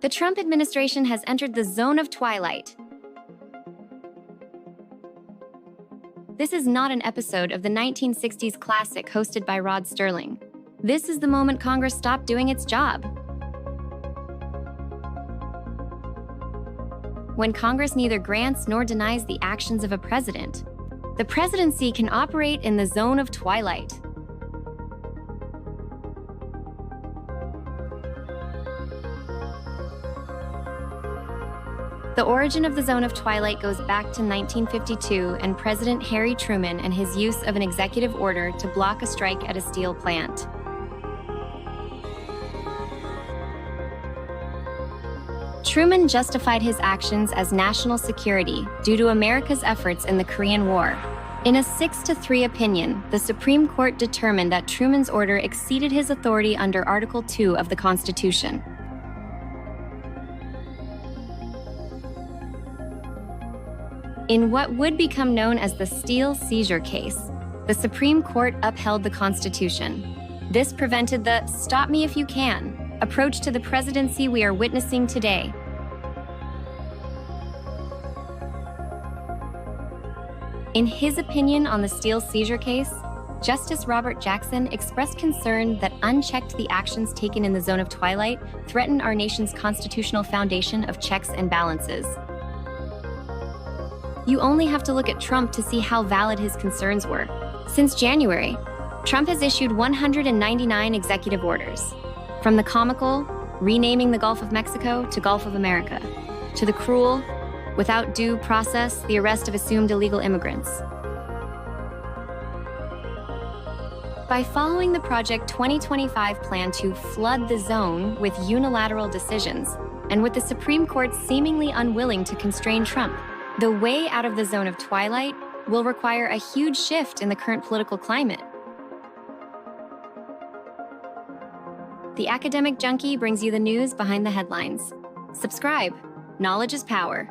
The Trump administration has entered the zone of twilight. This is not an episode of the 1960s classic hosted by Rod Serling. This is the moment Congress stopped doing its job. When Congress neither grants nor denies the actions of a president, the presidency can operate in the zone of twilight. The origin of the zone of twilight goes back to 1952 and President Harry Truman and his use of an executive order to block a strike at a steel plant. Truman justified his actions as national security due to America's efforts in the Korean War. In a 6-3 opinion, the Supreme Court determined that Truman's order exceeded his authority under Article 2 of the Constitution. In what would become known as the Steel Seizure case, the Supreme Court upheld the Constitution. This prevented the "stop me if you can" approach to the presidency we are witnessing today. In his opinion on the Steel Seizure case, Justice Robert Jackson expressed concern that unchecked the actions taken in the zone of twilight threaten our nation's constitutional foundation of checks and balances. You only have to look at Trump to see how valid his concerns were. Since January, Trump has issued 199 executive orders, from the comical, renaming the Gulf of Mexico to Gulf of America, to the cruel, without due process, the arrest of assumed illegal immigrants. By following the Project 2025 plan to flood the zone with unilateral decisions, and with the Supreme Court seemingly unwilling to constrain Trump, the way out of the zone of twilight will require a huge shift in the current political climate. The Academic Junkie brings you the news behind the headlines. Subscribe. Knowledge is power.